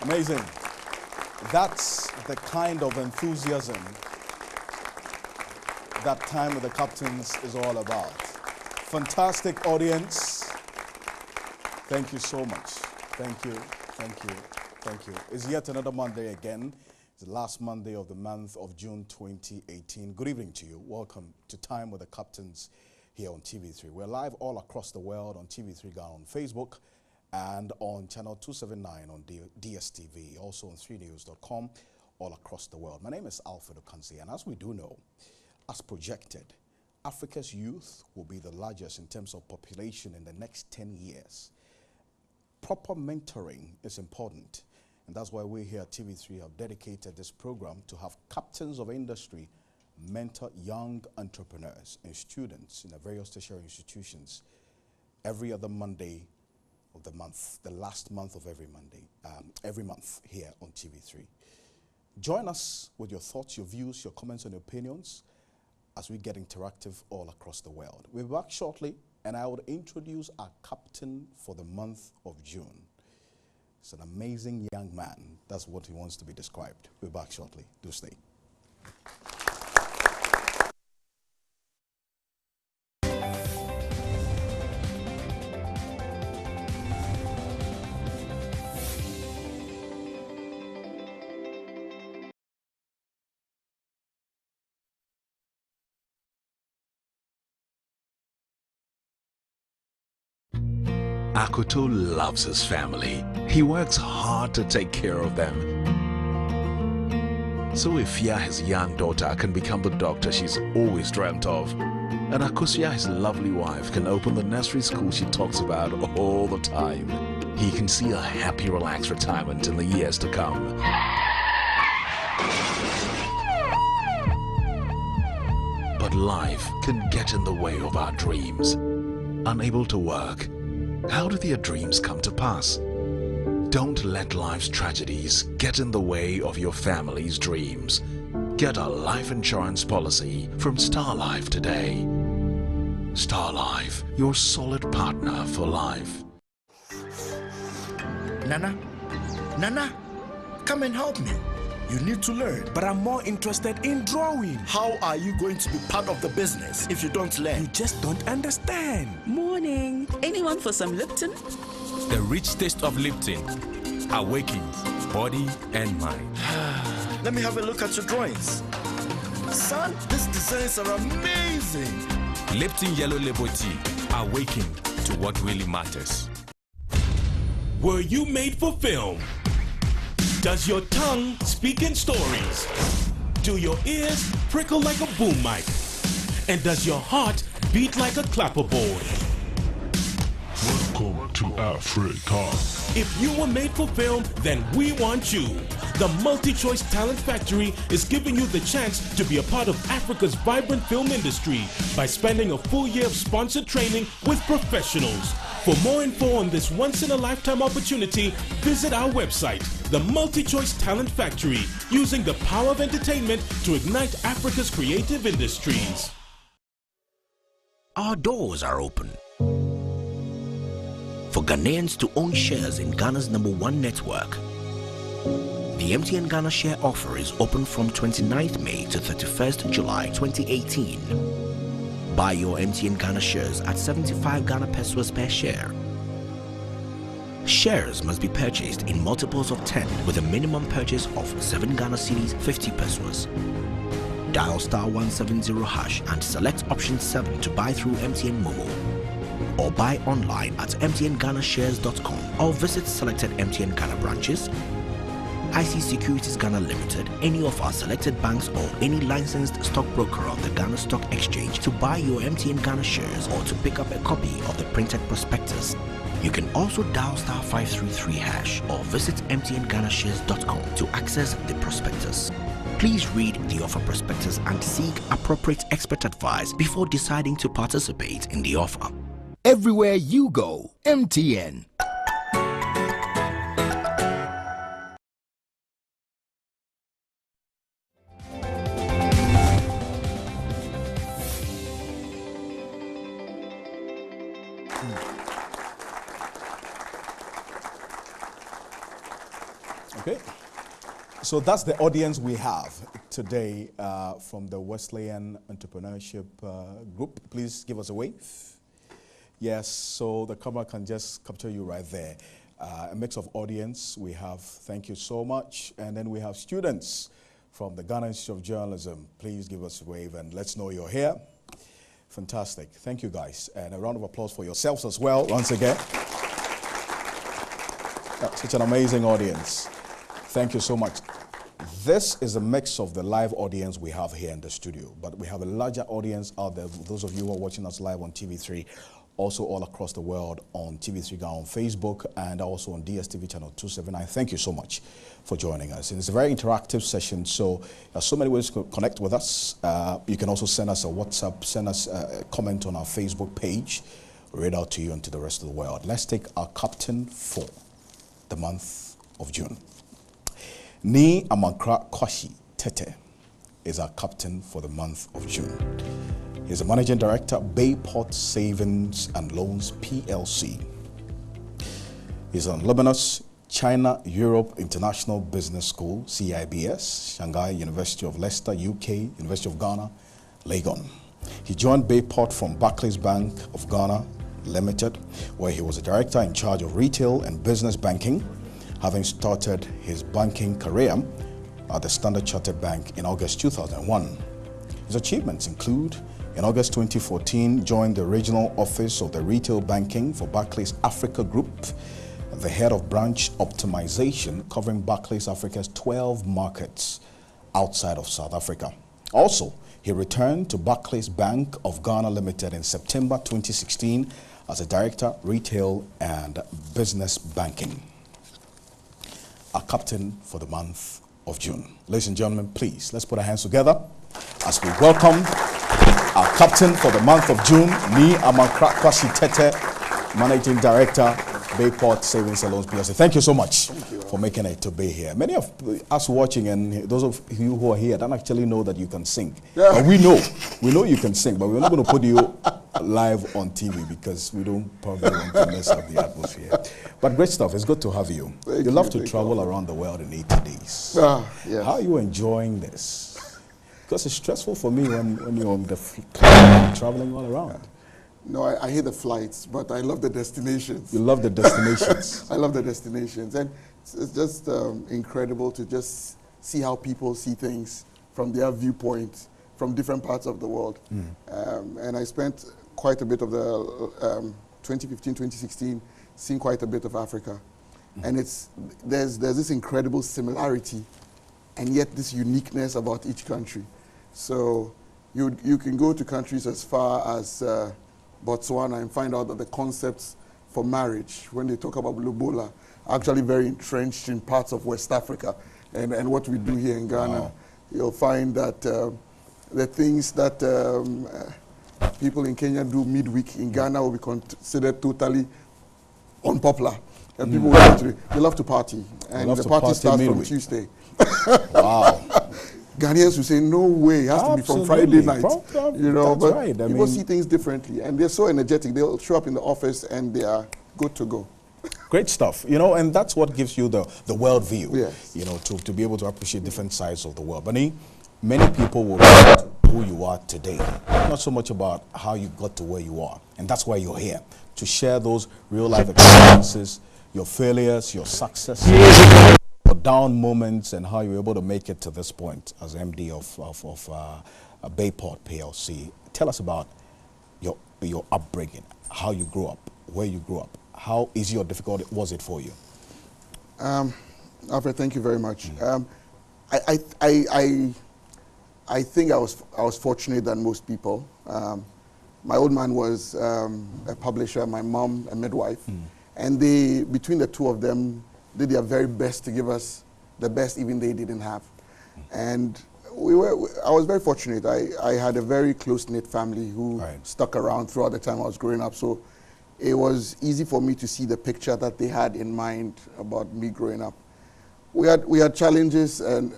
Amazing. That's the kind of enthusiasm that Time with the Captains is all about. Fantastic audience. Thank you so much. Thank you. It's yet another Monday again. It's the last Monday of the month of June 2018. Good evening to you. Welcome to Time with the Captains here on TV3. We're live all across the world on TV3 Ghana on Facebook and on channel 279 on DSTV, also on 3news.com all across the world. My name is Alfred Okansi, and as we do know, as projected, Africa's youth will be the largest in terms of population in the next 10 years. Proper mentoring is important, and that's why we here at TV3 have dedicated this program to have captains of industry mentor young entrepreneurs and students in the various tertiary institutions every other Monday of the month, the last month of every Monday, every month here on TV3. Join us with your thoughts, your views, your comments and your opinions as we get interactive all across the world. We'll be back shortly, and I would introduce our captain for the month of June. It's an amazing young man. That's what he wants to be described. We'll be back shortly. Do stay. Akoto loves his family. He works hard to take care of them. So Ifya, his young daughter, can become the doctor she's always dreamt of. And Akosia, his lovely wife, can open the nursery school she talks about all the time. He can see a happy, relaxed retirement in the years to come. But life can get in the way of our dreams. Unable to work, how do their dreams come to pass? Don't let life's tragedies get in the way of your family's dreams. Get a life insurance policy from Star Life today. Star Life, your solid partner for life. Nana, come and help me. You need to learn. But I'm more interested in drawing. How are you going to be part of the business if you don't learn? You just don't understand. Morning. Anyone for some Lipton? The rich taste of Lipton awakens body and mind. Let me have a look at your drawings. Son, these designs are amazing. Lipton Yellow Label Tea, awakened to what really matters. Were you made for film? Does your tongue speak in stories? Do your ears prickle like a boom mic? And does your heart beat like a clapperboard? Welcome to Africa. If you were made for film, then we want you. The Multi-Choice Talent Factory is giving you the chance to be a part of Africa's vibrant film industry by spending a full year of sponsored training with professionals. For more info on this once-in-a-lifetime opportunity, visit our website, the Multi-Choice Talent Factory, using the power of entertainment to ignite Africa's creative industries. Our doors are open for Ghanaians to own shares in Ghana's #1 network. The MTN Ghana share offer is open from 29th May to 31st July 2018. Buy your MTN Ghana shares at 75 Ghana pesos per share. Shares must be purchased in multiples of 10 with a minimum purchase of 7 Ghana cedis 50 pesos. Dial *170# and select option 7 to buy through MTN Momo. Or buy online at mtnghanashares.com or visit selected MTN Ghana branches, IC Securities Ghana Limited, any of our selected banks or any licensed stockbroker of the Ghana Stock Exchange to buy your MTN Ghana shares or to pick up a copy of the printed prospectus. You can also dial *533# or visit mtnghanashares.com to access the prospectus. Please read the offer prospectus and seek appropriate expert advice before deciding to participate in the offer. Everywhere you go, MTN. Okay. So that's the audience we have today from the Wesleyan Entrepreneurship Group. Please give us a wave. Yes, so the camera can just capture you right there. A mix of audience we have. Thank you so much. And then we have students from the Ghana Institute of Journalism. Please give us a wave and let's know you're here. Fantastic. Thank you, guys. And a round of applause for yourselves as well, once again. Such an amazing audience. Thank you so much. This is a mix of the live audience we have here in the studio, but we have a larger audience out there, those of you who are watching us live on TV3, also all across the world on TV3 Ghana on Facebook and also on DSTV channel 279. Thank you so much for joining us. And it's a very interactive session, so there's so many ways to connect with us. You can also send us a WhatsApp, send us a comment on our Facebook page, read out to you and to the rest of the world. Let's take our captain for the month of June. Ni Amankra Kwashi Tete is our captain for the month of June. He's a managing director, Bayport Savings and Loans PLC. He's an alumnus, China Europe International Business School, CIBS, Shanghai University of Leicester, UK, University of Ghana, Legon. He joined Bayport from Barclays Bank of Ghana Limited, where he was a director in charge of retail and business banking, having started his banking career at the Standard Chartered Bank in August 2001. His achievements include, in August 2014, joined the regional office of the retail banking for Barclays Africa Group, the head of branch optimization covering Barclays Africa's 12 markets outside of South Africa. Also, he returned to Barclays Bank of Ghana Limited in September 2016 as a director, retail and business banking. Our captain for the month of June. Ladies and gentlemen, please, let's put our hands together as we welcome our captain for the month of June, Ni Amankra Kwashi Tete, Managing Director, Bayport Savings and Loans PLC. Thank you so much for making it to be here. Many of us watching and those of you who are here don't actually know that you can sing. Yeah. But we know you can sing, but we're not going to put you live on TV because we don't probably want to mess up the atmosphere. But great stuff. It's good to have you. You love to travel around the world in 80 days. Yes. How are you enjoying this? Because it's stressful for me when you're on the plane traveling all around. No, I hate the flights, but I love the destinations. You love the destinations. I love the destinations. And it's just incredible to just see how people see things from their viewpoint, from different parts of the world. And I spent quite a bit of the 2015, 2016, seeing quite a bit of Africa. And there's this incredible similarity and yet this uniqueness about each country. So you can go to countries as far as Botswana and find out that the concepts for marriage, when they talk about lobola, are actually very entrenched in parts of West Africa. And what we do here in Ghana, you'll find that the things that people in Kenya do midweek in Ghana will be considered totally unpopular. And people they love to party. And the party starts from Tuesday. Wow. Ghanaians will say, no way, it has to be from Friday night. You know, but right. people see things differently. And they're so energetic. They'll show up in the office and they are good to go. Great stuff, you know, and that's what gives you the world view, yes. You know, to be able to appreciate different sides of the world. But many people will know who you are today, not so much about how you got to where you are. And that's why you're here, to share those real life experiences, your failures, your successes, your down moments, and how you were able to make it to this point as MD of Bayport PLC. Tell us about your upbringing, how you grew up, where you grew up. How easy or difficult was it for you? Alfred, thank you very much. I think I was fortunate than most people. My old man was a publisher, my mom a midwife, and between the two of them, did their very best to give us the best even they didn't have. And I was very fortunate. I had a very close-knit family who stuck around throughout the time I was growing up. So it was easy for me to see the picture that they had in mind about me growing up. We had challenges and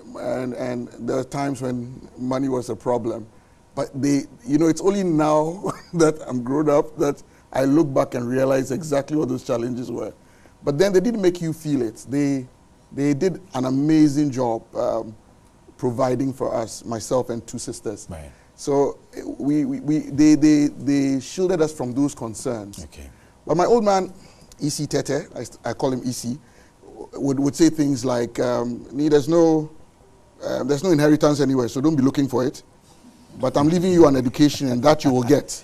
there were times when money was a problem. But it's only now that I'm grown up that I look back and realize exactly what those challenges were. But then they didn't make you feel it. They They did an amazing job providing for us, myself and 2 sisters. Right. So they shielded us from those concerns. Okay. But my old man, E.C. Tete, I call him E.C., would say things like, there's no inheritance anywhere, so don't be looking for it. But I'm leaving you an education, and that you will get.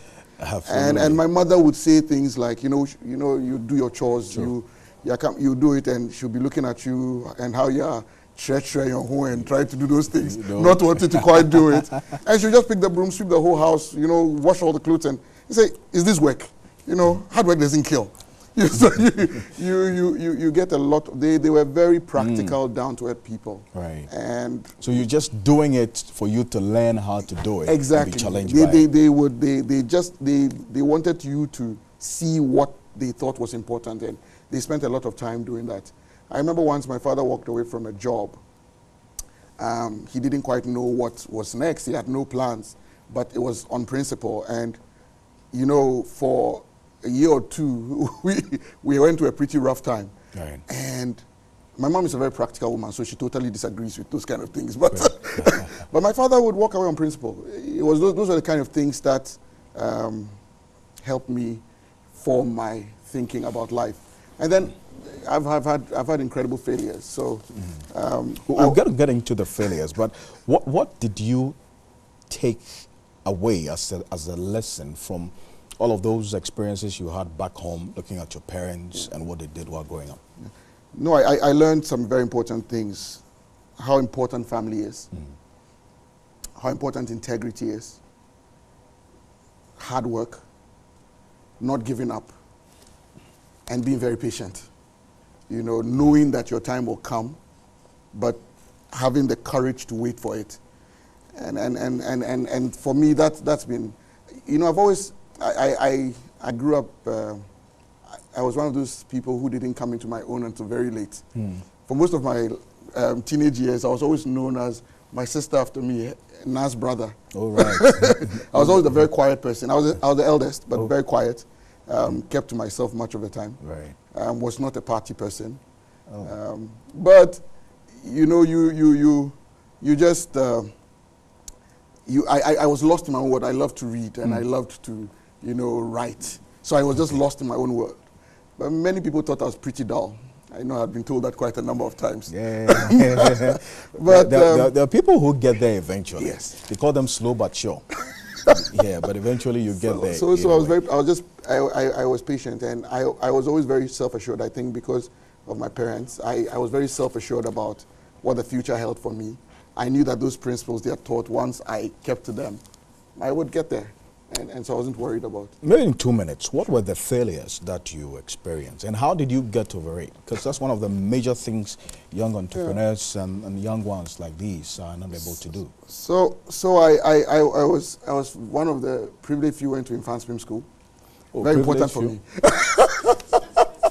And my mother would say things like, you do your chores, sure. you do it, and she'll be looking at you and how you are treacherous your home and try to do those things, not wanting to quite do it. And she'll just pick the broom, sweep the whole house, wash all the clothes, and say, is this work? Hard work doesn't kill. So you get a lot. They were very practical, down-to-earth people. Right. And so you're just doing it for you to learn how to do it. Exactly. And be challenged they wanted you to see what they thought was important, and they spent a lot of time doing that. I remember once my father walked away from a job. He didn't quite know what was next. He had no plans, but it was on principle. And for a year or 2, we went through a pretty rough time. Right. And my mom is a very practical woman, so she totally disagrees with those kind of things. But but my father would walk away on principle. It was those are the kind of things that helped me form my thinking about life. And then I've had incredible failures. So we're going to get into the failures, but what did you take away as a lesson from all of those experiences you had back home, looking at your parents and what they did while growing up? No, I learned some very important things. How important family is. How important integrity is. Hard work. Not giving up. And being very patient. Knowing that your time will come, but having the courage to wait for it. And for me, that's been, I've always, I grew up, I was one of those people who didn't come into my own until very late. For most of my teenage years, I was always known as my sister after me, Nas brother. Oh, right. I was always a very quiet person. I was the eldest, but very quiet. Kept to myself much of the time. Right. Was not a party person. Oh. But, you just, I was lost in my own world. I loved to read and I loved to, write. So I was just lost in my own world. But many people thought I was pretty dull. I know I've been told that quite a number of times. Yeah. But there are people who get there eventually. Yes. They call them slow but sure. Yeah, but eventually you get there. So I was patient, and I was always very self-assured, I think, because of my parents. I was very self-assured about what the future held for me. I knew that those principles they had taught, once I kept to them, I would get there. And so I wasn't worried about it. Maybe in 2 minutes, what were the failures that you experienced, and how did you get over it? Because that's one of the major things young entrepreneurs and young ones like these are not able to do. So I was one of the privileged few went to Infant Swim School. Oh, very important for me.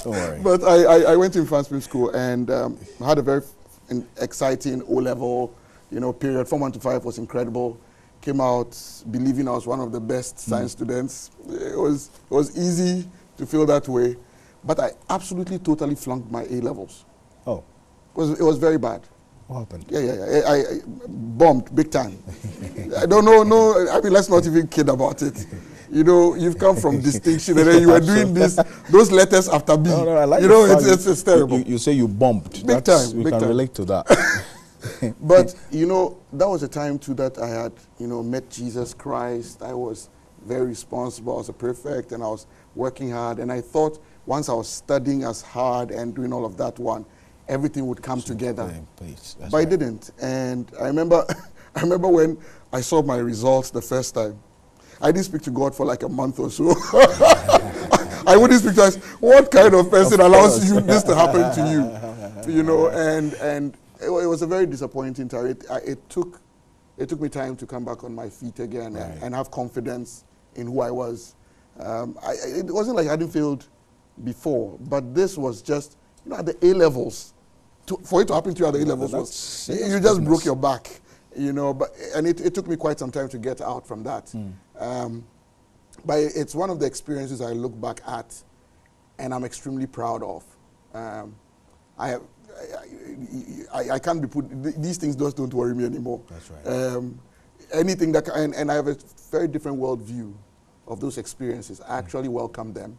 Don't worry. But I went to Infant Swim School and had a very exciting O-level, period. From 1 to 5 was incredible. Came out believing I was one of the best science students. It was easy to feel that way, but I absolutely totally flunked my A-levels. Oh. It was very bad. What happened? Yeah. I bombed big time. I don't know, let's not even kid about it. You've come from distinction and then you were doing those letters after B. No, I like it's terrible. You say you bombed. Big time. We can relate to that. But, that was a time too that I had, met Jesus Christ. I was very responsible. I was a prefect and I was working hard. And I thought once I was studying as hard and doing all of that everything would come together. But it didn't. And I remember when I saw my results the first time. I didn't speak to God for like a month or so. I wouldn't speak to us. What kind of person allows this to happen to you? And it was a very disappointing time. It took me time to come back on my feet again and have confidence in who I was. It wasn't like I hadn't failed before, but this was just, at the A-levels. For it to happen to you at the A-levels, you just broke your back, and it took me quite some time to get out from that. But it's one of the experiences I look back at and I'm extremely proud of. I can't be put. These things just don't worry me anymore. That's right. Anything that and I have a very different worldview of those experiences. I actually welcome them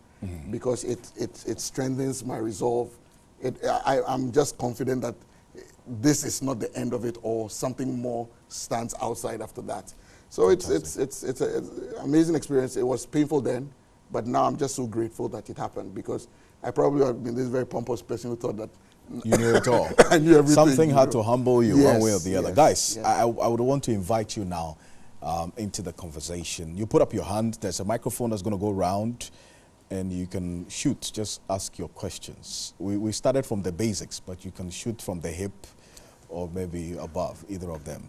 because it strengthens my resolve. I'm just confident that this is not the end of it, or something more stands outside after that. So it's an amazing experience. It was painful then, but now I'm just so grateful that it happened, because I probably have been this very pompous person who thought that you knew it all. I knew everything. Something had to humble you one way or the other. Yes, Guys, yes. I would want to invite you now into the conversation. You put up your hand. There's a microphone that's going to go around, and you can shoot. Just ask your questions. We started from the basics, but you can shoot from the hip or maybe above, either of them.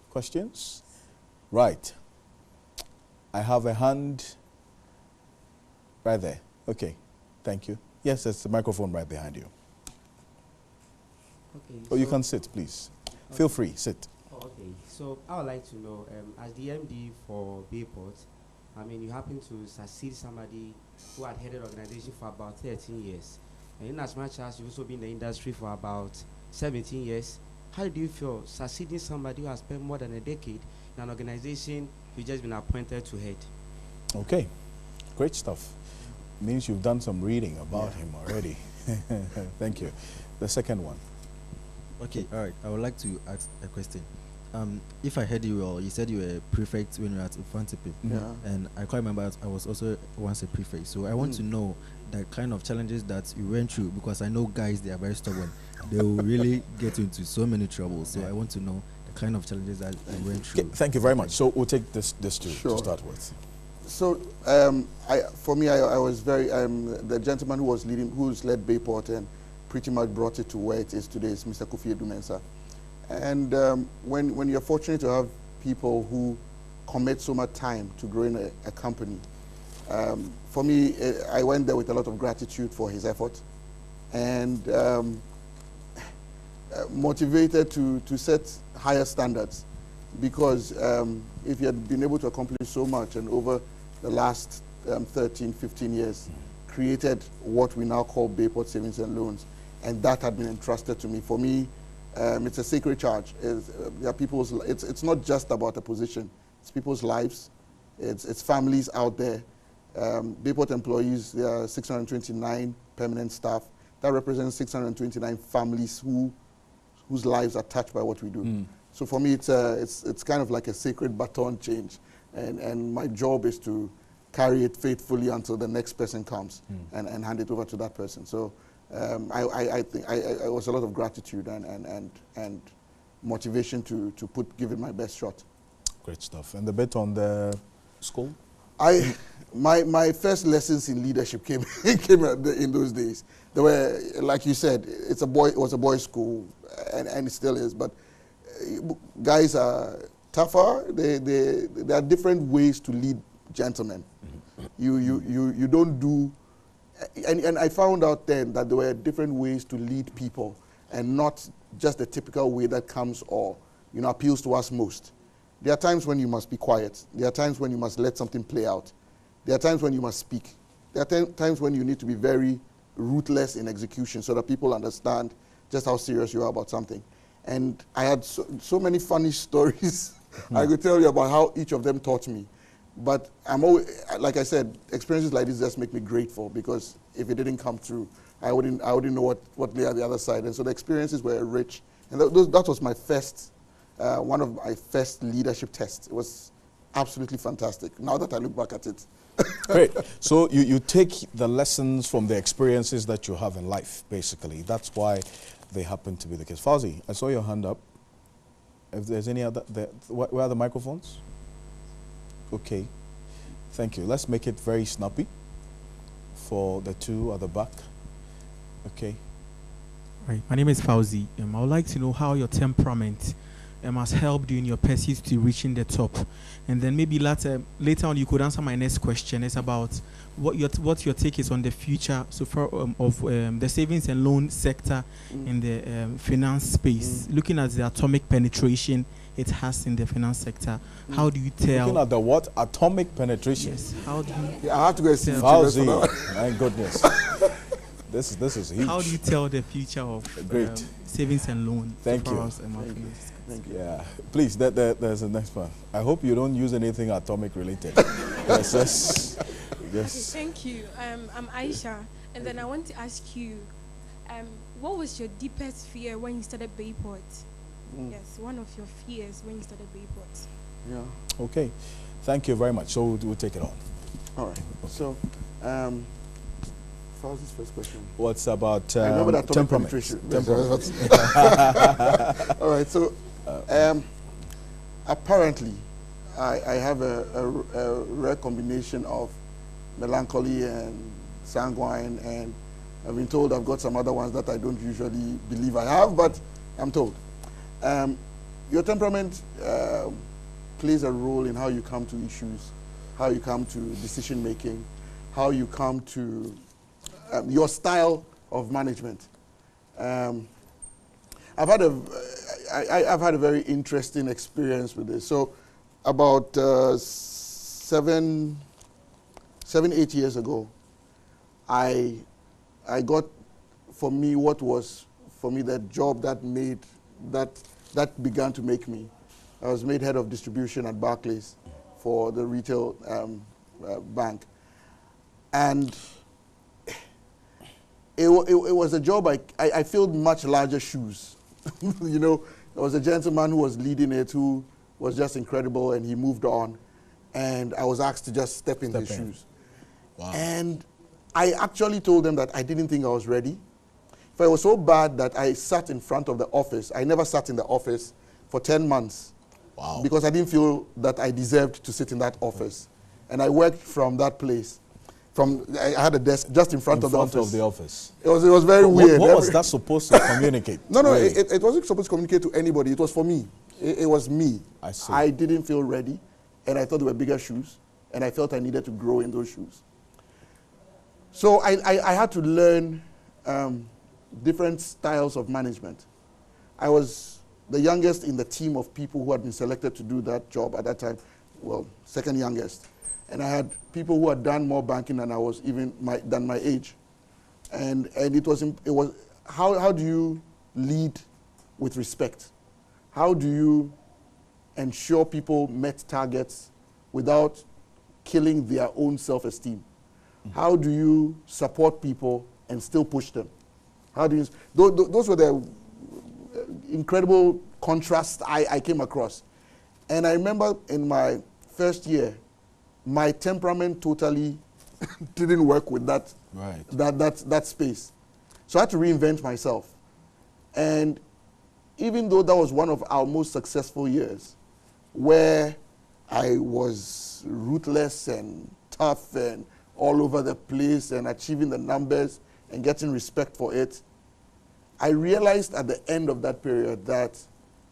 Questions? Right. I have a hand right there. Okay. Thank you. Yes, there's a microphone right behind you. Okay. Or you can sit, please. Okay. Feel free, sit. Oh, okay. So I would like to know, as the MD for Bayport, I mean, you happen to succeed somebody who had headed organization for about 13 years. And in as much as you've also been in the industry for about 17 years, how do you feel succeeding somebody who has spent more than a decade in an organization you've just been appointed to head? Okay, great stuff. Means you've done some reading about him already. Thank you. The second one. Okay, all right. I would like to ask a question. If I heard you well, you said you were a prefect when you were at Infantipe. Yeah. And I quite remember I was also once a prefect. So I want to know the kind of challenges that you went through, because I know guys, they are very stubborn. They will really get into so many troubles. So I want to know the kind of challenges that you went through. Okay, thank you very much. So we'll take this to start with. So for me, I was very the gentleman who's led Bayport and pretty much brought it to where it is today is Mr. Kofi Edu-Mensah. And when you're fortunate to have people who commit so much time to growing a company, for me, I went there with a lot of gratitude for his effort, and motivated to set higher standards, because if you had been able to accomplish so much and over the last 13, 15 years, created what we now call Bayport Savings and Loans, and that had been entrusted to me. For me, it's a sacred charge. It's not just about a position. It's people's lives. It's families out there. Bayport employees, there are 629 permanent staff. That represents 629 families whose lives are touched by what we do. So for me, it's kind of like a sacred baton change, and my job is to carry it faithfully until the next person comes and hand it over to that person. So I think I was a lot of gratitude and motivation to give it my best shot. Great stuff. And the bit on the school? My first lessons in leadership came in those days. They were, like you said, it was a boys' school, and it still is. But guys are tougher. There are different ways to lead gentlemen. You don't do, and I found out then that there were different ways to lead people, and not just the typical way that comes or appeals to us most. There are times when you must be quiet. There are times when you must let something play out. There are times when you must speak. There are times when you need to be very ruthless in execution so that people understand just how serious you are about something. And I had so many funny stories I could tell you about how each of them taught me. But I'm always, like I said, experiences like this just make me grateful, because if it didn't come through, I wouldn't know what lay at the other side. And so the experiences were rich. And that was my first, one of my first leadership tests. It was absolutely fantastic, now that I look back at it. Great. So you take the lessons from the experiences that you have in life, basically. That's why they happen to be the case. Fauzi, I saw your hand up. If there's any other, where are the microphones? Okay. Thank you. Let's make it very snappy for the two at the back. Okay. Right. My name is Fauzi. I would like to know how your temperament has helped you in your pursuit to reaching the top. And then maybe later on you could answer my next question. It's about what your take is on the future of the savings and loan sector in the finance space. Looking at the atomic penetration it has in the finance sector, how do you tell? Looking at the what? Atomic penetration? Yes. How do you? I have to go see Fauzi. My goodness. This is huge. How do you tell the future of Great. Savings and loan? Thank you. Thank you. Yeah, please. There's the next one. I hope you don't use anything atomic related. Yes. Thank you. I'm Aisha, and then I want to ask you, what was your deepest fear when you started Bayport? Yes, one of your fears when you started Bayport. Yeah. Okay. Thank you very much. So we'll take it on. All right. So, Fauzi's first question. What's about I remember that temperament? All right. So, apparently, I have a rare combination of melancholy and sanguine, and I've been told I've got some other ones that I don't usually believe I have, but I'm told. Your temperament plays a role in how you come to issues, how you come to decision making, how you come to your style of management. I've had a very interesting experience with this. So about 7, 8 years ago, I got for me what was for me the job that made that began to make me. I was made head of distribution at Barclays for the retail bank, and it was a job I filled much larger shoes. You know, there was a gentleman who was leading it who was just incredible, and he moved on, and I was asked to just step in his shoes. Wow. And I actually told them that I didn't think I was ready. But it was so bad that I sat in front of the office. I never sat in the office for 10 months. Wow. Because I didn't feel that I deserved to sit in that office. And I worked from that place. I had a desk just in front of the office. It was very weird. What was that supposed to communicate? No, really? it wasn't supposed to communicate to anybody. It was for me. It was me. I see. I didn't feel ready, and I thought they were bigger shoes, and I felt I needed to grow in those shoes. So I had to learn different styles of management. I was the youngest in the team of people who had been selected to do that job at that time, well, second youngest. And I had people who had done more banking than I was even than my age. And it was how do you lead with respect? How do you ensure people met targets without killing their own self-esteem? How do you support people and still push them? How do you? Those were the incredible contrasts I came across. And I remember in my first year, my temperament totally didn't work with that space. So I had to reinvent myself. And even though that was one of our most successful years, where I was ruthless and tough and all over the place and achieving the numbers and getting respect for it, I realized at the end of that period that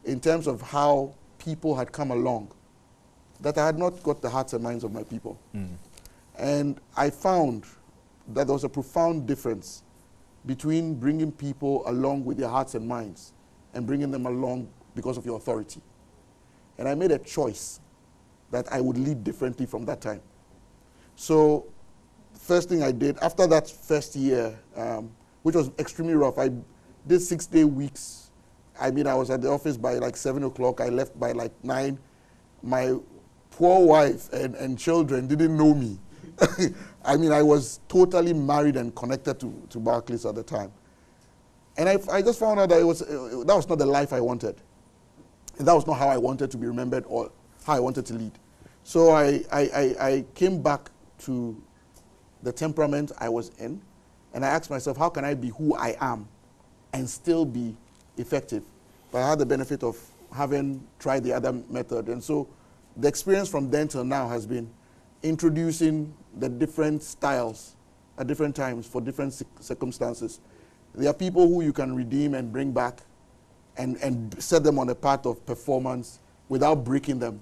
in terms of how people had come along, that I had not got the hearts and minds of my people. And I found that there was a profound difference between bringing people along with their hearts and minds and bringing them along because of your authority. And I made a choice that I would lead differently from that time. So first thing I did, after that first year, which was extremely rough, I did 6-day weeks. I mean, I was at the office by like 7 o'clock. I left by like 9. My poor wife and children didn't know me. I mean, I was totally married and connected to Barclays at the time. And I just found out that that was not the life I wanted. And that was not how I wanted to be remembered or how I wanted to lead. So I came back to the temperament I was in, and I asked myself, how can I be who I am and still be effective? But I had the benefit of having tried the other method. And so the experience from then till now has been introducing the different styles at different times for different circumstances. There are people who you can redeem and bring back and set them on a path of performance without breaking them.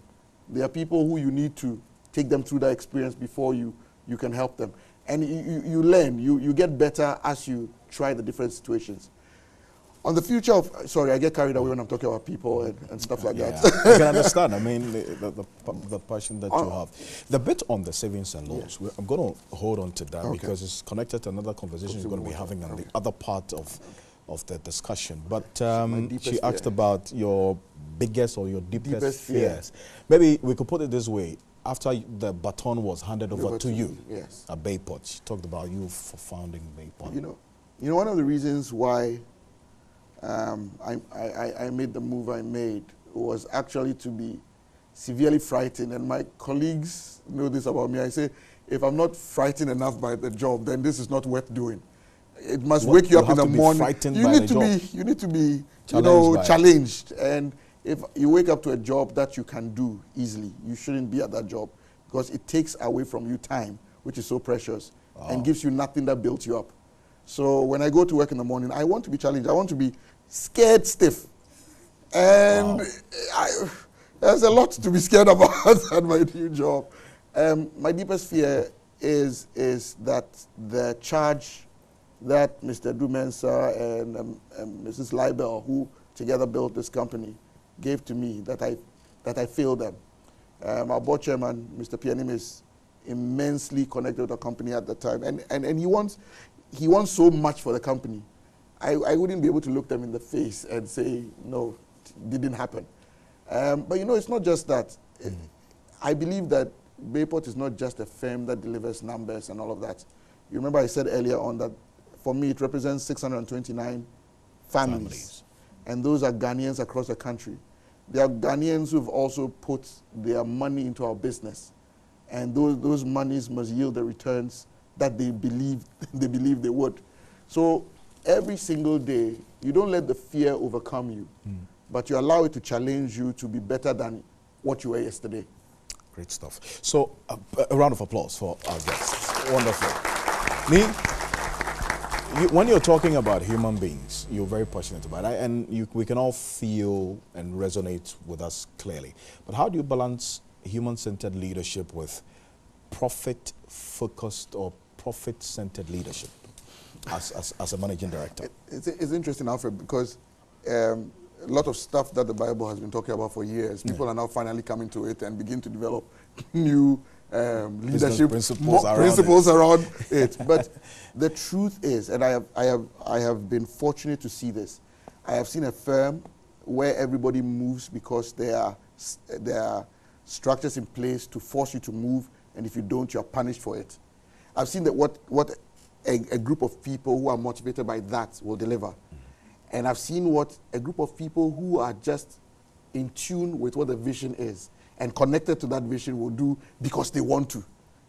There are people who you need to take them through that experience before you can help them. And you learn, you get better as you try the different situations. On the future of, sorry, I get carried away when I'm talking about people and stuff like that. I can understand. I mean, the passion that you have. The bit on the savings and loans, I'm going to hold on to that because it's connected to another conversation we're going to be having on the other part of the discussion. But she asked about your biggest or your deepest fears. Maybe we could put it this way. After the baton was handed over to you at Bayport, she talked about you for founding Bayport. You know, one of the reasons why I made the move I made was actually to be severely frightened. And my colleagues know this about me. I say, if I'm not frightened enough by the job, then this is not worth doing. It must wake you up in the morning. You need to be challenged. And if you wake up to a job that you can do easily, you shouldn't be at that job because it takes away from you time, which is so precious, and gives you nothing that builds you up. So when I go to work in the morning, I want to be challenged. I want to be scared stiff. And there's a lot to be scared about at my new job. My deepest fear is that the charge that Mr. Dumensa and Mrs. Leibel, who together built this company, gave to me, that I failed them. Our board chairman, Mr. Pianim, is immensely connected with the company at the time. And he wants so much for the company. I wouldn't be able to look them in the face and say, no, it didn't happen. But you know, it's not just that. I believe that Bayport is not just a firm that delivers numbers and all of that. You remember I said earlier on that for me it represents 629 families. And those are Ghanaians across the country. There are Ghanaians who've also put their money into our business. And those monies must yield the returns that they believe they would. So every single day, you don't let the fear overcome you, but you allow it to challenge you to be better than what you were yesterday. Great stuff. So a round of applause for our guests. Wonderful. Me, when you're talking about human beings, you're very passionate about it, and we can all feel and resonate with us clearly. But how do you balance human-centered leadership with profit-focused or profit-centered leadership as a managing director? It's interesting, Alfred, because a lot of stuff that the Bible has been talking about for years, people are now finally coming to it and begin to develop new leadership principles around it. But the truth is, and I have been fortunate to see this. I have seen a firm where everybody moves because there are structures in place to force you to move, and if you don't, you are punished for it. I've seen that what a group of people who are motivated by that will deliver. And I've seen what a group of people who are just in tune with what the vision is and connected to that vision will do because they want to.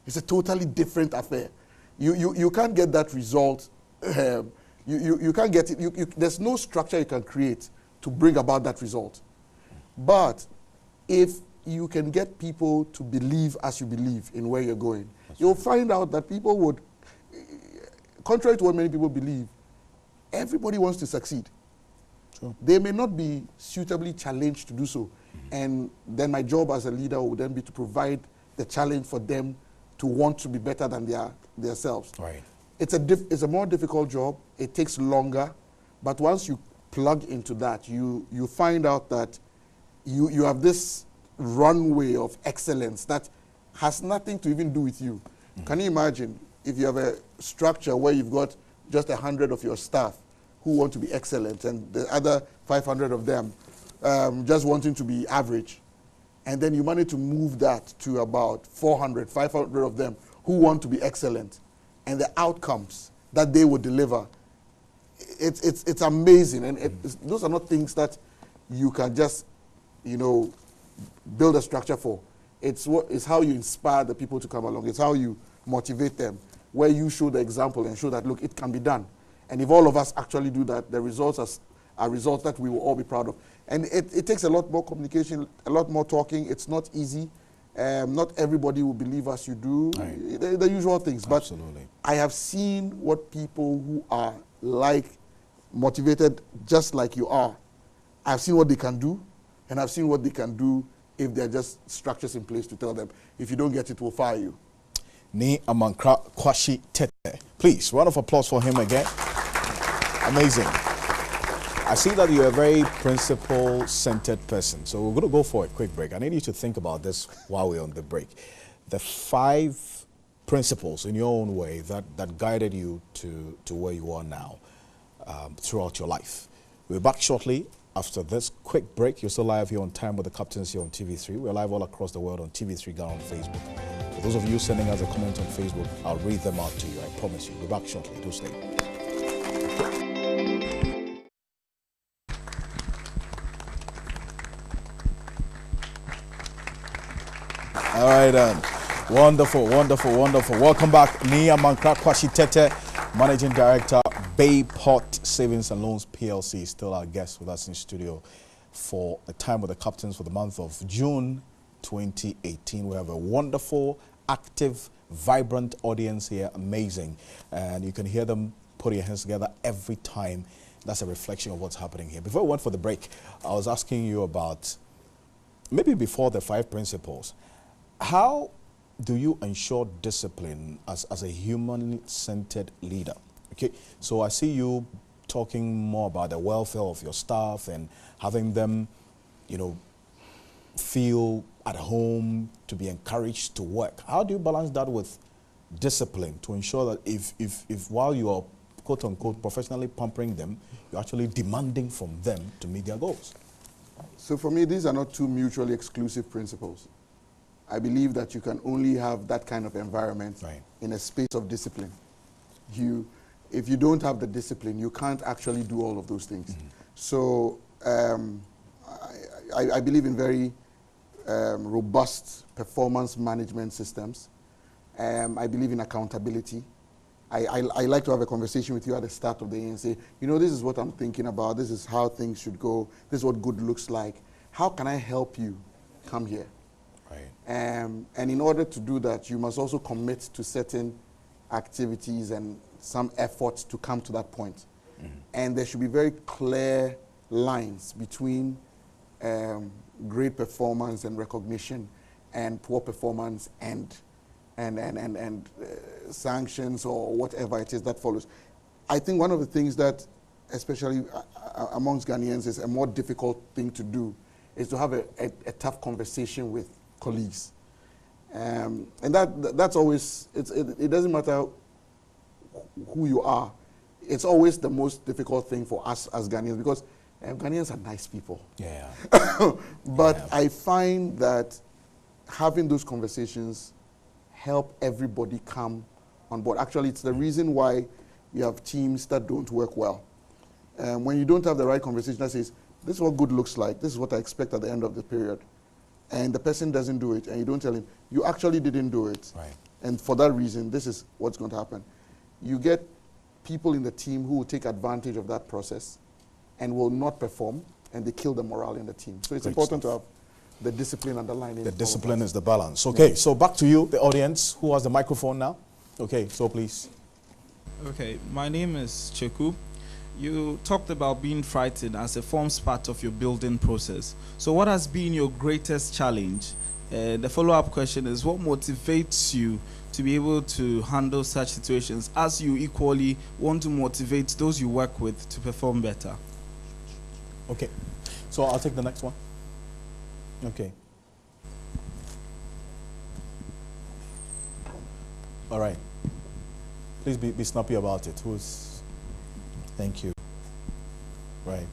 It's a totally different affair. You can't get that result. You can't get it. There's no structure you can create to bring about that result. But if you can get people to believe as you believe in where you're going, you'll find out that people would, contrary to what many people believe, everybody wants to succeed. Sure. They may not be suitably challenged to do so. And then my job as a leader would then be to provide the challenge for them to want to be better than themselves. Right. It's a more difficult job. It takes longer. But once you plug into that, you find out that you have this runway of excellence that has nothing to even do with you. Can you imagine if you have a structure where you've got just 100 of your staff who want to be excellent and the other 500 of them just wanting to be average, and then you manage to move that to about 400, 500 of them who want to be excellent, and the outcomes that they would deliver, it's amazing. And those are not things that you can just, build a structure for. It's how you inspire the people to come along. It's how you motivate them, where you show the example and show that, look, it can be done. And if all of us actually do that, the results are results that we will all be proud of. And it takes a lot more communication, a lot more talking. It's not easy. Not everybody will believe as you do, the usual things. But absolutely. I have seen what people who are motivated just like you are, I've seen what they can do, and I've seen what they can do if there are just structures in place to tell them, if you don't get it, we'll fire you. Ni Amankra Kwashi Tete. Please, round of applause for him again. Amazing. I see that you're a very principle-centered person. So we're going to go for a quick break. I need you to think about this while we're on the break. The 5 principles in your own way that guided you to where you are now throughout your life. We're back shortly after this quick break. You're still live here on Time with the Captains here on TV3. We're live all across the world on TV3 Ghana on Facebook. For those of you sending us a comment on Facebook, I'll read them out to you. I promise you. We're back shortly. Do stay. All right, then. Wonderful, wonderful, wonderful. Welcome back. Nia Mankrakwashi Tete, Managing Director, Bayport Savings and Loans PLC, is still our guest with us in studio for the Time with the Captains for the month of June 2018. We have a wonderful, active, vibrant audience here. Amazing. And you can hear them put your hands together every time. That's a reflection of what's happening here. Before we went for the break, I was asking you about, maybe before the 5 principles, how do you ensure discipline as a human-centered leader? Okay, so I see you talking more about the welfare of your staff and having them, you know, feel at home, to be encouraged to work. How do you balance that with discipline to ensure that if while you are quote-unquote professionally pampering them, you're actually demanding from them to meet their goals? So for me, these are not 2 mutually exclusive principles. I believe that you can only have that kind of environment in a space of discipline. If you don't have the discipline, you can't actually do all of those things. So I believe in very robust performance management systems. I believe in accountability. I like to have a conversation with you at the start of the year and say, you know, this is what I'm thinking about. This is how things should go. This is what good looks like. How can I help you come here? Right. And in order to do that, you must also commit to certain activities and some efforts to come to that point. And there should be very clear lines between great performance and recognition and poor performance and sanctions or whatever it is that follows. I think one of the things that, especially amongst Ghanaians, is a more difficult thing to do is to have a tough conversation with colleagues. And that's always, it doesn't matter who you are, it's always the most difficult thing for us as Ghanaians, because Ghanaians are nice people. Yeah. But I find that having those conversations help everybody come on board. Actually, it's the reason why you have teams that don't work well. When you don't have the right conversation that says, this is what good looks like, this is what I expect at the end of the period, and the person doesn't do it, and you don't tell him, you actually didn't do it. Right. And for that reason, this is what's going to happen. You get people in the team who will take advantage of that process and will not perform, and they kill the morale in the team. So it's important to have the discipline underlying it. The discipline is the balance. Okay, so back to you, the audience. Who has the microphone now? Okay, so please. Okay, my name is Cheku. You talked about being frightened as a forms part of your building process. So what has been your greatest challenge? The follow-up question is, what motivates you to be able to handle such situations as you equally want to motivate those you work with to perform better? Okay, so I'll take the next one. Okay. All right. Please be snappy about it. Thank you. Right.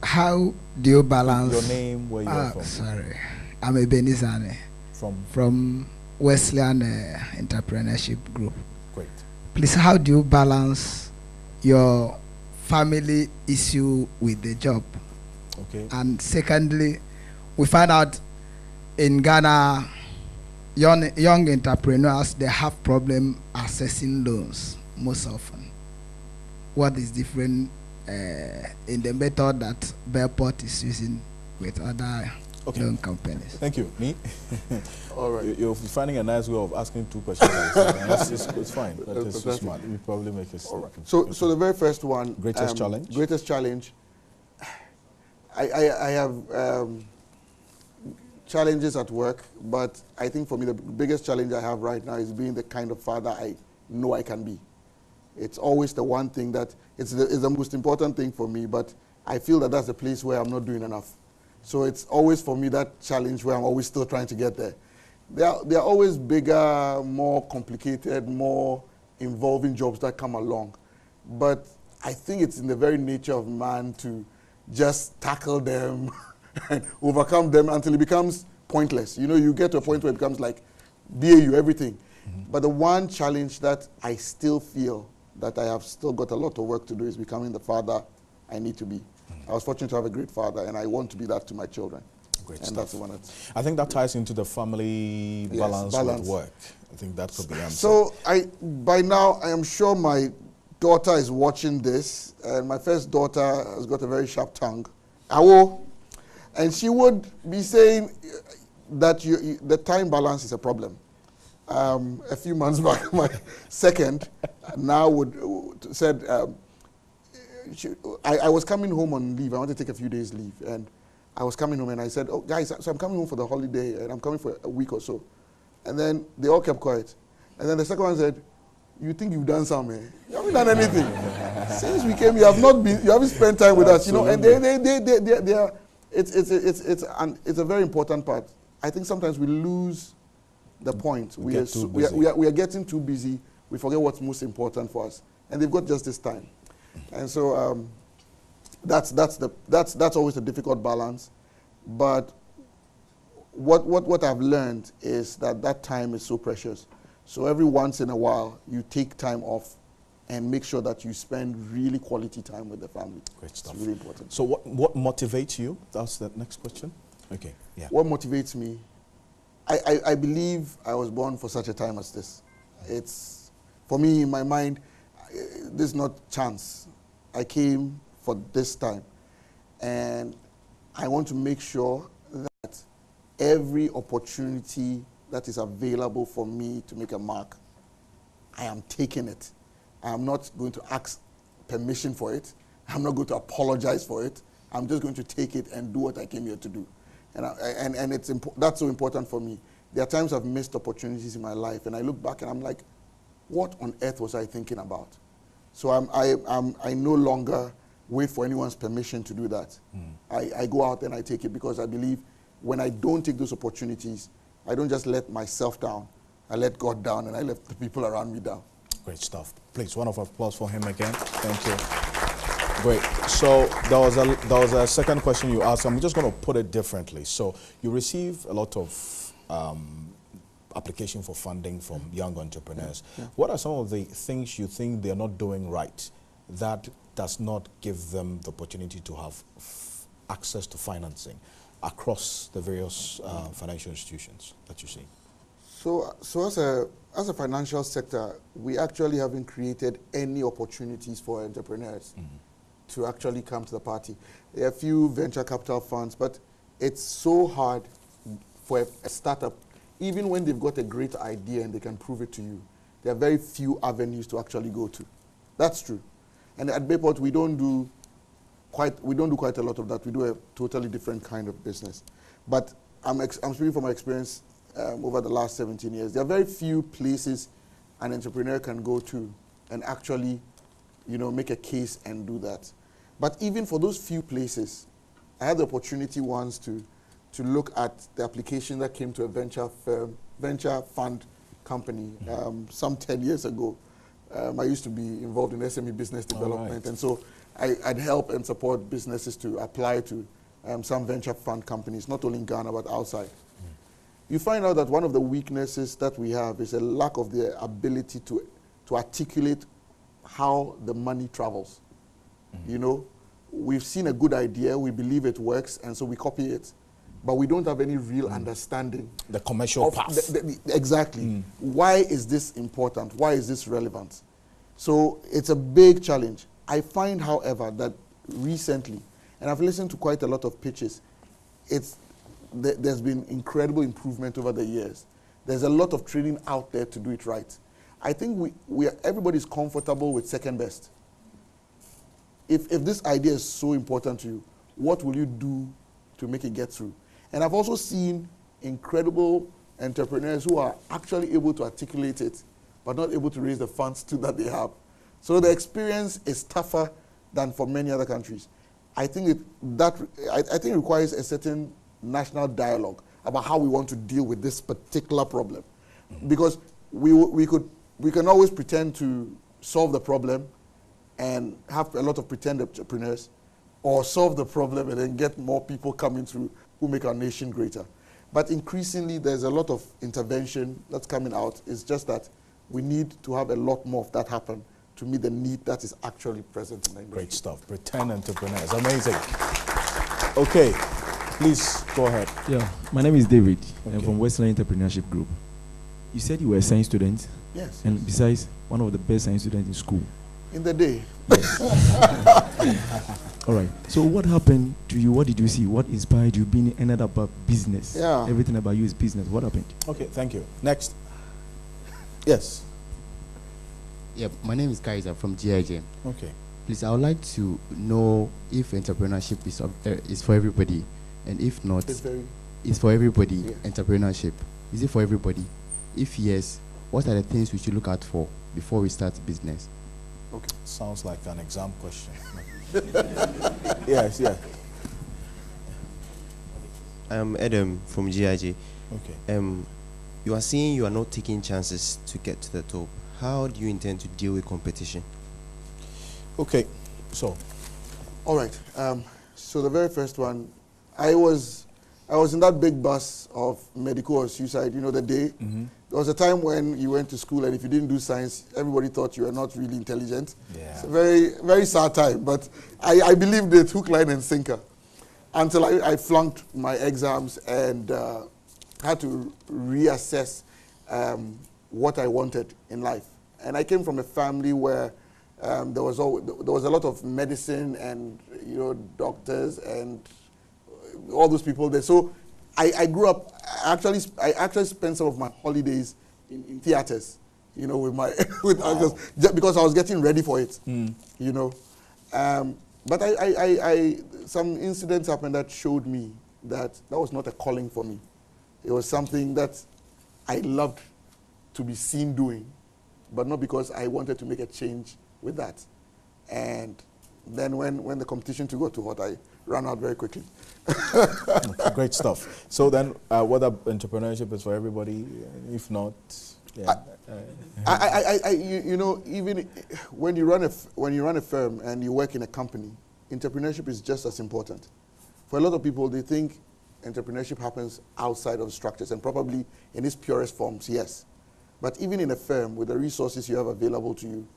How do you balance? Your name, where you are from? Sorry, I'm a Benizane. From Wesleyan Entrepreneurship Group. Great. Please, how do you balance your family issue with the job? Okay. And secondly, we find out in Ghana, young entrepreneurs, they have problem accessing loans most often. What is different in the method that Bayport is using with other loan companies? Thank you. Me? All right. You're finding a nice way of asking 2 questions. It's fine. But it's so smart. We probably make it. All right. So the very first one. Greatest challenge? Greatest challenge. I have challenges at work, but I think for me the biggest challenge I have right now is being the kind of father I know I can be. It's always the one thing that, it's the most important thing for me, but I feel that that's the place where I'm not doing enough. So it's always for me that challenge where I'm always still trying to get there. There are always bigger, more complicated, more involving jobs that come along. But I think it's in the very nature of man to just tackle them and overcome them until it becomes pointless. You know, you get to a point where it becomes like BAU, everything. But the one challenge that I still feel that I have still got a lot of work to do is becoming the father I need to be. I was fortunate to have a great father, and I want to be that to my children. Great and stuff. that's the one that's... I think that ties into the family balance with work. I think that could be answered. So by now, I am sure my daughter is watching this, and my first daughter has got a very sharp tongue. Awo, and she would be saying that the time balance is a problem. A few months back, my second now said, I was coming home on leave. I wanted to take a few days leave, and I was coming home, and I said, "Oh, guys, so I'm coming home for the holiday, and I'm coming for a week or so." And then they all kept quiet. And then the second one said, "You think you've done something? You haven't done anything. Since we came, you haven't spent time with us, you know." And they are. It's a very important part. I think sometimes we lose the point. We are getting too busy. We forget what's most important for us, and they've got just this time. And so that's always a difficult balance. But what I've learned is that time is so precious. So every once in a while, you take time off and make sure that you spend really quality time with the family. Great stuff. It's really important. So what motivates you? That's the next question. Okay. Yeah. What motivates me? I believe I was born for such a time as this. It's, for me, in my mind, this is not chance. I came for this time. And I want to make sure that every opportunity that is available for me to make a mark, I am taking it. I am not going to ask permission for it. I'm not going to apologize for it. I'm just going to take it and do what I came here to do. And that's so important for me. There are times I've missed opportunities in my life, and I look back and I'm like, what on earth was I thinking about? So I no longer wait for anyone's permission to do that. I go out and I take it because I believe when I don't take those opportunities, I don't just let myself down. I let God down, and I let the people around me down. Great stuff. Please, round of applause for him again. Thank you. Great. So there was a second question you asked. I'm just going to put it differently. So you receive a lot of application for funding from young entrepreneurs. Yeah. What are some of the things you think they're not doing right that does not give them the opportunity to have access to financing across the various financial institutions that you see? So as a financial sector, we actually haven't created any opportunities for entrepreneurs to actually come to the party. There are a few venture capital funds, but it's so hard for a startup, even when they've got a great idea and they can prove it to you. There are very few avenues to actually go to. That's true. And at Bayport, we don't do quite a lot of that. We do a totally different kind of business. But I'm speaking from my experience over the last 17 years. There are very few places an entrepreneur can go to and actually, make a case and do that. But even for those few places, I had the opportunity once to look at the application that came to a venture fund company some 10 years ago. I used to be involved in SME business development, and so I'd help and support businesses to apply to some venture fund companies, not only in Ghana but outside. You find out that one of the weaknesses that we have is a lack of the ability to articulate how the money travels. We've seen a good idea, we believe it works, and so we copy it. But we don't have any real understanding. The commercial path. Exactly. Why is this important? Why is this relevant? So it's a big challenge. I find, however, that recently, and I've listened to quite a lot of pitches, there's been incredible improvement over the years. There's a lot of training out there to do it right. I think everybody's comfortable with second best. If this idea is so important to you, what will you do to make it get through? And I've also seen incredible entrepreneurs who are actually able to articulate it, but not able to raise the funds that they have. So the experience is tougher than for many other countries. I think it requires a certain national dialogue about how we want to deal with this particular problem, because we can always pretend to solve the problem and have a lot of pretend entrepreneurs, or solve the problem and then get more people coming through who make our nation greater. But increasingly, there's a lot of intervention that's coming out. It's just that we need to have a lot more of that happen to meet the need that is actually present in the industry. Great stuff. Pretend entrepreneurs. Amazing. Okay, please go ahead. Yeah, my name is David. I'm from Westland Entrepreneurship Group. You said you were a science student. Yes. And besides, one of the best science students in school. In the day. All right. So what happened to you? What did you see? What inspired you being ended up about business? Yeah. Everything about you is business. What happened? Okay, thank you. Next. Yes. Yeah, my name is Kaiser from GIJ. Okay. Please, I would like to know if entrepreneurship is for everybody, and if not, it's for everybody. Yeah. Entrepreneurship, is it for everybody? If yes, what are the things we should look out for before we start business? Okay. Sounds like an exam question. Yes, yeah. I'm Adam from GIJ. Okay. You are saying you are not taking chances to get to the top. How do you intend to deal with competition? Okay, so. All right. So the very first one, I was in that big bus of medical or suicide. You know, the day. Mm-hmm. There was a time when you went to school, and if you didn't do science, everybody thought you were not really intelligent. Yeah. It's a very, very sad time. But I believed it hook, line, and sinker until I flunked my exams and had to reassess what I wanted in life. And I came from a family where there was a lot of medicine and doctors and all those people there. So I grew up. I actually spent some of my holidays in theaters, with uncles, just because I was getting ready for it, But some incidents happened that showed me that was not a calling for me. It was something that I loved to be seen doing, but not because I wanted to make a change with that. And then when the competition to go to what, I ran out very quickly. Okay, great stuff. So then, whether entrepreneurship is for everybody, if not, yeah. Even when you run a firm and you work in a company, entrepreneurship is just as important. For a lot of people, they think entrepreneurship happens outside of structures, and probably in its purest forms, yes. But even in a firm, with the resources you have available to you,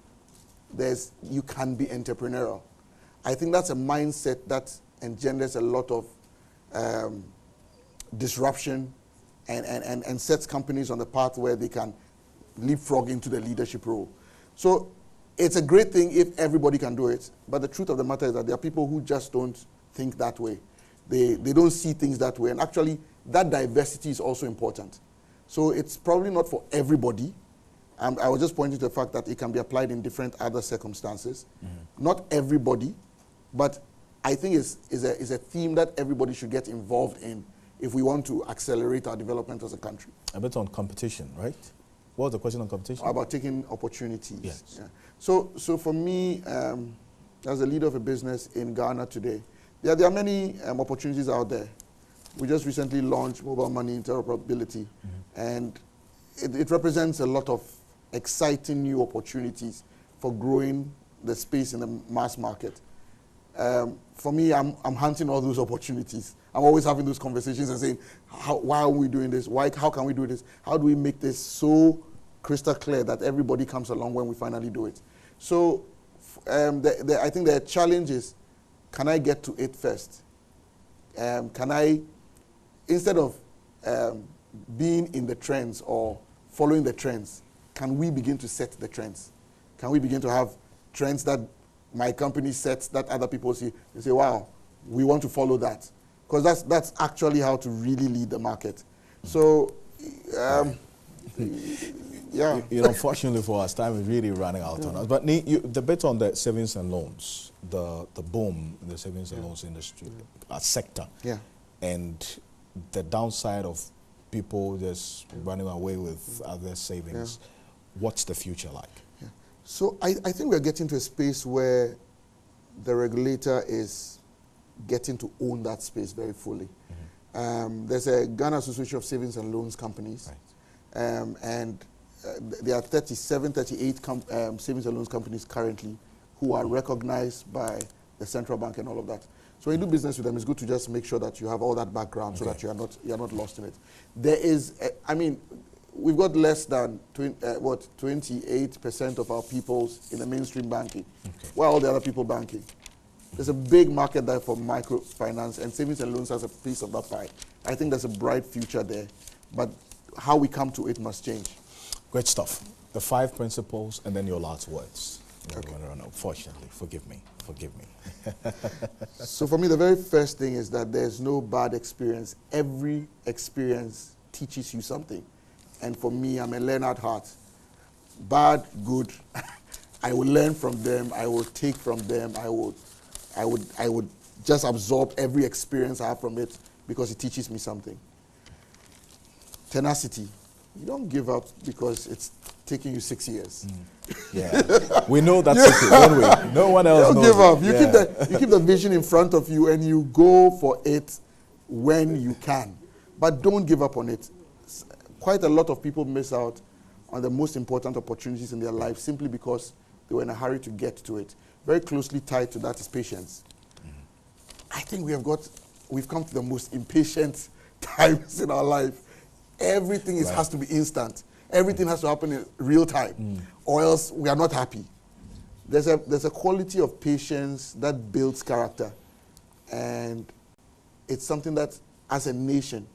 you can be entrepreneurial. I think that's a mindset that engenders a lot of disruption and sets companies on the path where they can leapfrog into the leadership role. So it's a great thing if everybody can do it, but the truth of the matter is that there are people who just don't think that way. They don't see things that way, and actually that diversity is also important. So it's probably not for everybody. I was just pointing to the fact that it can be applied in different other circumstances. Mm-hmm. Not everybody, but I think is a theme that everybody should get involved in if we want to accelerate our development as a country. A bit on competition, right? What was the question on competition? About taking opportunities. Yes. Yeah. So for me, as a leader of a business in Ghana today, there are many opportunities out there. We just recently launched mobile money interoperability, and it represents a lot of exciting new opportunities for growing the space in the mass market. For me, I'm hunting all those opportunities. I'm always having those conversations and saying, why are we doing this? How can we do this? How do we make this so crystal clear that everybody comes along when we finally do it? So I think the challenge is, can I get to it first? Can I, instead of being in the trends or following the trends, can we begin to set the trends? Can we begin to have trends that my company sets that other people see and say, wow, we want to follow that? Because that's actually how to really lead the market. So, yeah. Unfortunately for us, time is really running out on us. But the bit on the savings and loans, the boom in the savings and loans industry, sector, and the downside of people just running away with other savings, what's the future like? So I think we're getting to a space where the regulator is getting to own that space very fully. There's a Ghana Association of Savings and Loans Companies, and there are 37, 38 savings and loans companies currently who are recognized by the central bank and all of that. So when you do business with them, it's good to just make sure that you have all that background so that you're not lost in it. There is, I mean, we've got less than 28% of our peoples in the mainstream banking. Where are all the other people banking? There's a big market there for microfinance, and savings and loans has a piece of that pie. I think there's a bright future there, but how we come to it must change. Great stuff. The 5 principles and then your last words. No, fortunately, forgive me. So for me, the very first thing is that there's no bad experience. Every experience teaches you something. And for me, I'm a learner at heart. Bad, good. I will learn from them. I will take from them. I would just absorb every experience I have from it because it teaches me something. Tenacity. You don't give up because it's taking you 6 years. Yeah, we know that's it, don't we? No one else knows. Don't give up. You keep the vision in front of you and you go for it when you can. But don't give up on it. Quite a lot of people miss out on the most important opportunities in their life simply because they were in a hurry to get to it. Very closely tied to that is patience. I think we've come to the most impatient times in our life. Everything has to be instant. Everything has to happen in real time, or else we are not happy. There's a quality of patience that builds character, and it's something that, as a nation,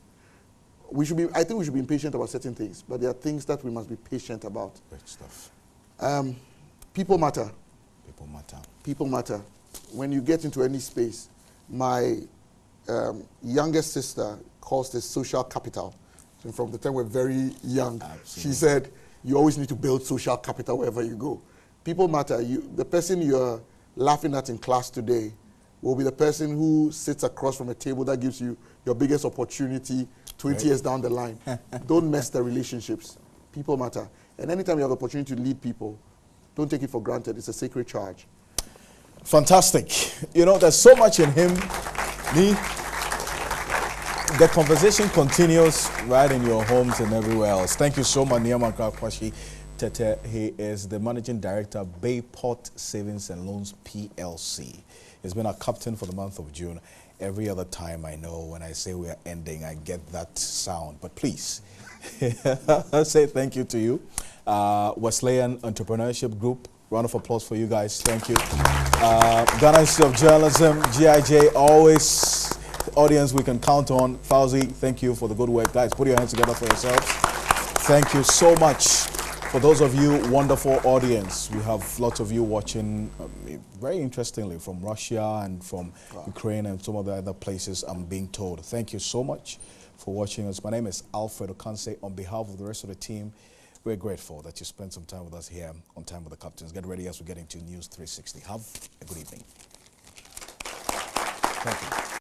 I think we should be impatient about certain things, but there are things that we must be patient about. Great stuff. People matter. People matter. People matter. When you get into any space, my youngest sister calls this social capital. So from the time we're very young, she said, you always need to build social capital wherever you go. People matter. The person you're laughing at in class today will be the person who sits across from a table that gives you your biggest opportunity 20 years down the line. Don't mess the relationships. People matter. And anytime you have the opportunity to lead people, don't take it for granted. It's a sacred charge. Fantastic. You know, there's so much in him. The conversation continues right in your homes and everywhere else. Thank you so much, Nyamanka Kwashi Tete. He is the Managing Director, Bayport Savings and Loans PLC. He's been our captain for the month of June. Every other time I know when I say we are ending, I get that sound. But please, say thank you to you. Wesleyan Entrepreneurship Group. Round of applause for you guys. Thank you. Ghana Institute of Journalism, GIJ, always the audience we can count on. Fauzi, thank you for the good work. Guys, put your hands together for yourselves. Thank you so much. For those of you, wonderful audience. We have lots of you watching, very interestingly, from Russia and from Ukraine and some of the other places, I'm being told. Thank you so much for watching us. My name is Alfred Okanse. On behalf of the rest of the team, we're grateful that you spent some time with us here on Time with the Captains. Get ready as we get into News 360. Have a good evening. Thank you.